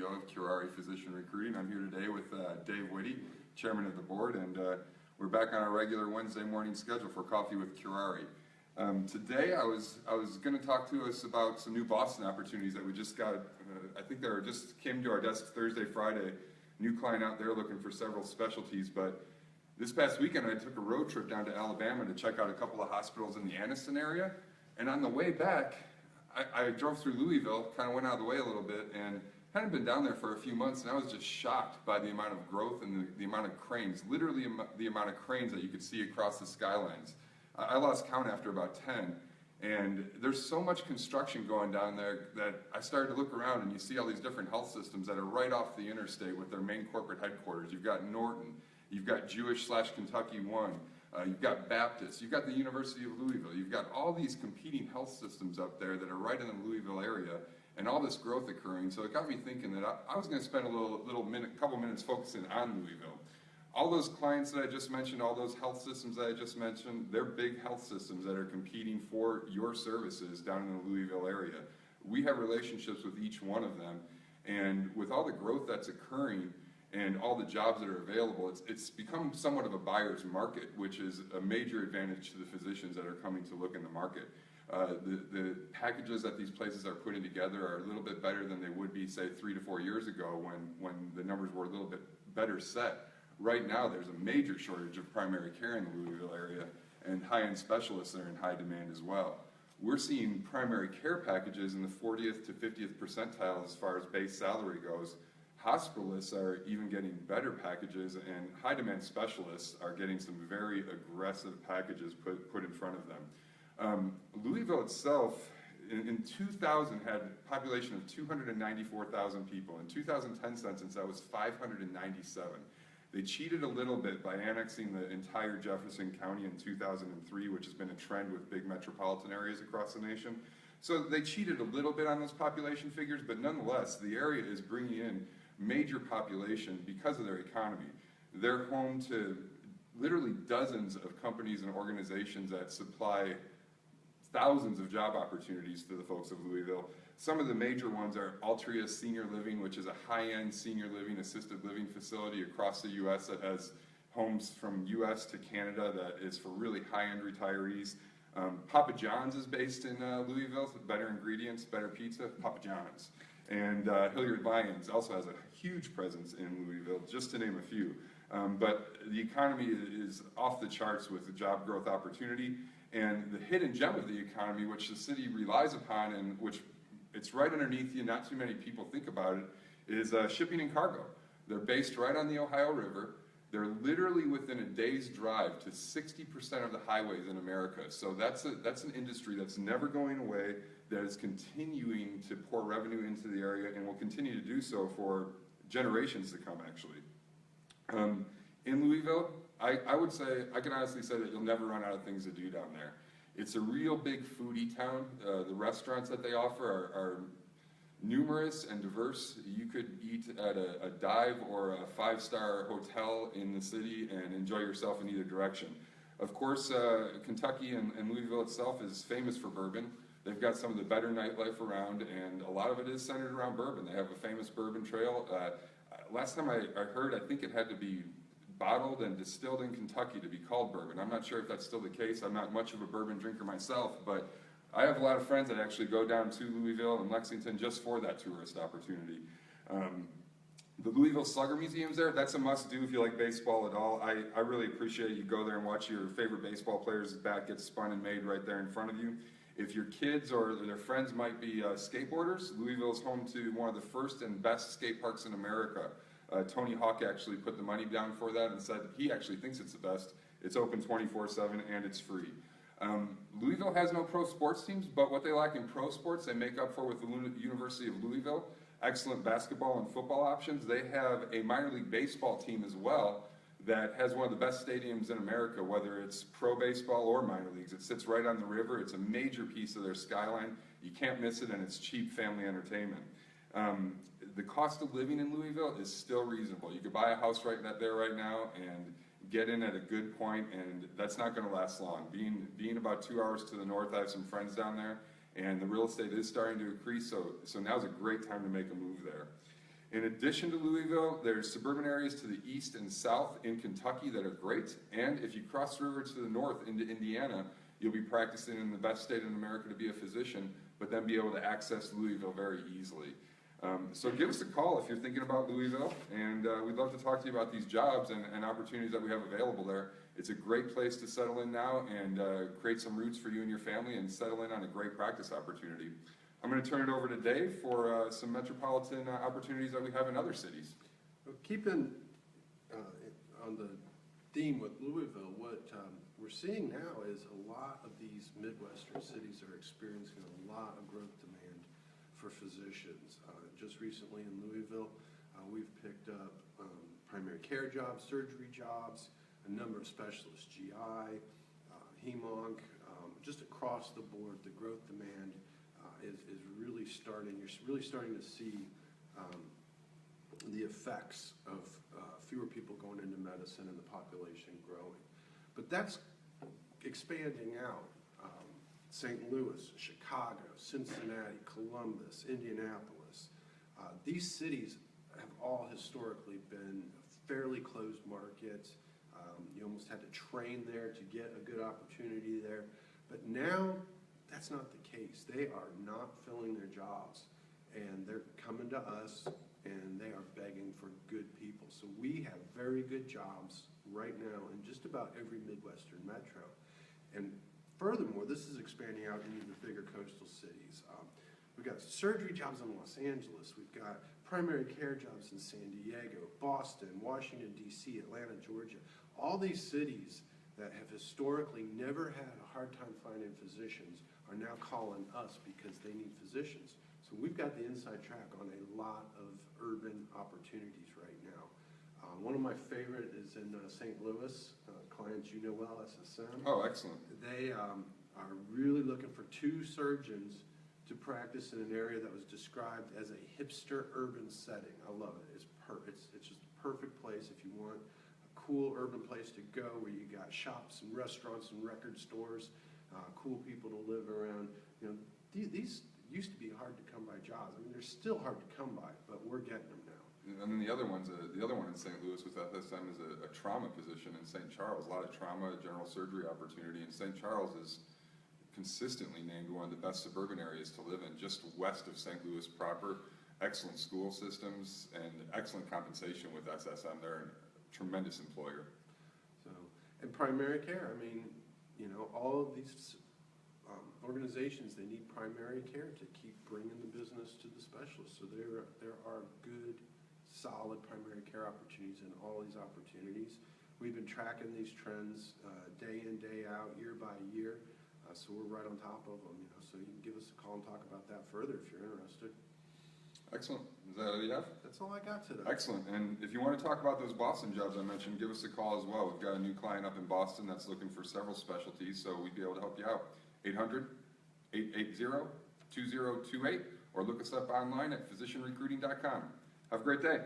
CEO of Curare Physician Recruiting. I'm here today with Dave Whitty, Chairman of the Board, and we're back on our regular Wednesday morning schedule for Coffee with Curare. Today I was going to talk to us about some new Boston opportunities that we just got. I think they just came to our desk Thursday, Friday. New client out there looking for several specialties, but this past weekend I took a road trip down to Alabama to check out a couple of hospitals in the Anniston area, and on the way back I drove through Louisville, kind of went out of the way a little bit, and hadn't been down there for a few months, and I was just shocked by the amount of growth and the amount of cranes, literally the amount of cranes that you could see across the skylines. I lost count after about 10, and there's so much construction going down there that I started to look around, and you see all these different health systems that are right off the interstate with their main corporate headquarters. You've got Norton, you've got Jewish/Kentucky One, you've got Baptist, you've got the University of Louisville, you've got all these competing health systems up there that are right in the Louisville area, and all this growth occurring. So it got me thinking that I was going to spend a couple minutes focusing on Louisville. All those clients that I just mentioned, all those health systems that I just mentioned, they're big health systems that are competing for your services down in the Louisville area. We have relationships with each one of them, and with all the growth that's occurring and all the jobs that are available, it's become somewhat of a buyer's market, which is a major advantage to the physicians that are coming to look in the market. The packages that these places are putting together are a little bit better than they would be, say, 3 to 4 years ago when the numbers were a little bit better set. Right now, there's a major shortage of primary care in the Louisville area, and high-end specialists are in high demand as well. We're seeing primary care packages in the 40th to 50th percentile as far as base salary goes. Hospitalists are even getting better packages, and high-demand specialists are getting some very aggressive packages put in front of them. Louisville itself, in 2000, had a population of 294,000 people. In 2010 census, that was 597. They cheated a little bit by annexing the entire Jefferson County in 2003, which has been a trend with big metropolitan areas across the nation. So they cheated a little bit on those population figures, but nonetheless, the area is bringing in major population because of their economy. They're home to literally dozens of companies and organizations that supply thousands of job opportunities to the folks of Louisville. Some of the major ones are Altria Senior Living, which is a high-end senior living, assisted living facility across the U.S. that has homes from U.S. to Canada that is for really high-end retirees. Papa John's is based in Louisville, so better ingredients, better pizza, Papa John's. And Hilliard Lyons also has a huge presence in Louisville, just to name a few. But the economy is off the charts with the job growth opportunity. And the hidden gem of the economy, which the city relies upon and which it's right underneath you, not too many people think about it, is shipping and cargo. They're based right on the Ohio River. They're literally within a day's drive to 60% of the highways in America. So that's an industry that's never going away, that is continuing to pour revenue into the area and will continue to do so for generations to come, actually. In Louisville, I would say, I can honestly say that you'll never run out of things to do down there. It's a real big foodie town. The restaurants that they offer are numerous and diverse. You could eat at a dive or a five-star hotel in the city and enjoy yourself in either direction. Of course, Kentucky and Louisville itself is famous for bourbon. They've got some of the better nightlife around, and a lot of it is centered around bourbon. They have a famous bourbon trail. Last time I heard, I think it had to be bottled and distilled in Kentucky to be called bourbon. I'm not sure if that's still the case. I'm not much of a bourbon drinker myself, but I have a lot of friends that actually go down to Louisville and Lexington just for that tourist opportunity. The Louisville Slugger Museum's there. That's a must-do if you like baseball at all. I really appreciate you go there and watch your favorite baseball player's bat get spun and made right there in front of you. If your kids or their friends might be skateboarders, Louisville is home to one of the first and best skate parks in America. Tony Hawk actually put the money down for that and said he actually thinks it's the best. It's open 24/7 and it's free. Louisville has no pro sports teams, but what they lack in pro sports, they make up for with the University of Louisville. Excellent basketball and football options. They have a minor league baseball team as well that has one of the best stadiums in America, whether it's pro baseball or minor leagues. It sits right on the river. It's a major piece of their skyline. You can't miss it, and it's cheap family entertainment. The cost of living in Louisville is still reasonable. You could buy a house right there right now and get in at a good point, and that's not going to last long. Being about 2 hours to the north, I have some friends down there, and the real estate is starting to increase, so now's a great time to make a move there. In addition to Louisville, there's suburban areas to the east and south in Kentucky that are great. And if you cross the river to the north into Indiana, you'll be practicing in the best state in America to be a physician, but then be able to access Louisville very easily. So give us a call if you're thinking about Louisville, and we'd love to talk to you about these jobs and opportunities that we have available there. It's a great place to settle in now and create some roots for you and your family and settle in on a great practice opportunity. I'm going to turn it over to Dave for some metropolitan opportunities that we have in other cities. Well, keeping on the theme with Louisville, what we're seeing now is a lot of these Midwestern cities are experiencing a lot of growth demand for physicians. Just recently in Louisville, we've picked up primary care jobs, surgery jobs, a number of specialists, GI, HEMONC, just across the board. The growth demand is really starting. You're really starting to see the effects of fewer people going into medicine and the population growing. But that's expanding out. St. Louis, Chicago, Cincinnati, Columbus, Indianapolis. These cities have all historically been fairly closed markets. You almost had to train there to get a good opportunity there. But now, that's not the case. They are not filling their jobs, and they're coming to us, and they are begging for good people. So we have very good jobs right now in just about every Midwestern metro. And furthermore, this is expanding out into the bigger coastal cities. We've got surgery jobs in Los Angeles. We've got primary care jobs in San Diego, Boston, Washington, D.C., Atlanta, Georgia. All these cities that have historically never had a hard time finding physicians are now calling us because they need physicians. So we've got the inside track on a lot of urban opportunities right now. One of my favorite is in St. Louis, clients you know well, SSM. Oh, excellent. They are really looking for 2 surgeons to practice in an area that was described as a hipster urban setting. I love it. It's just a perfect place if you want a cool urban place to go where you got shops and restaurants and record stores, cool people to live around. You know, these used to be hard to come by jobs. I mean, they're still hard to come by, but we're getting them now. And then the other one in St. Louis with FSM is a trauma position in St. Charles. A lot of trauma, general surgery opportunity. And St. Charles is consistently named one of the best suburban areas to live in, just west of St. Louis proper. Excellent school systems and excellent compensation with SSM. They're a tremendous employer. So, and primary care, I mean, you know, all of these organizations, they need primary care to keep bringing the business to the specialists. So there are good, solid primary care opportunities in all these opportunities. We've been tracking these trends day in, day out, year by year. So we're right on top of them, you know. So you can give us a call and talk about that further if you're interested. Excellent. Is that all you have? That's all I got today. Excellent. And if you want to talk about those Boston jobs I mentioned, give us a call as well. We've got a new client up in Boston that's looking for several specialties, so we'd be able to help you out. 800-880-2028, or look us up online at physicianrecruiting.com. Have a great day.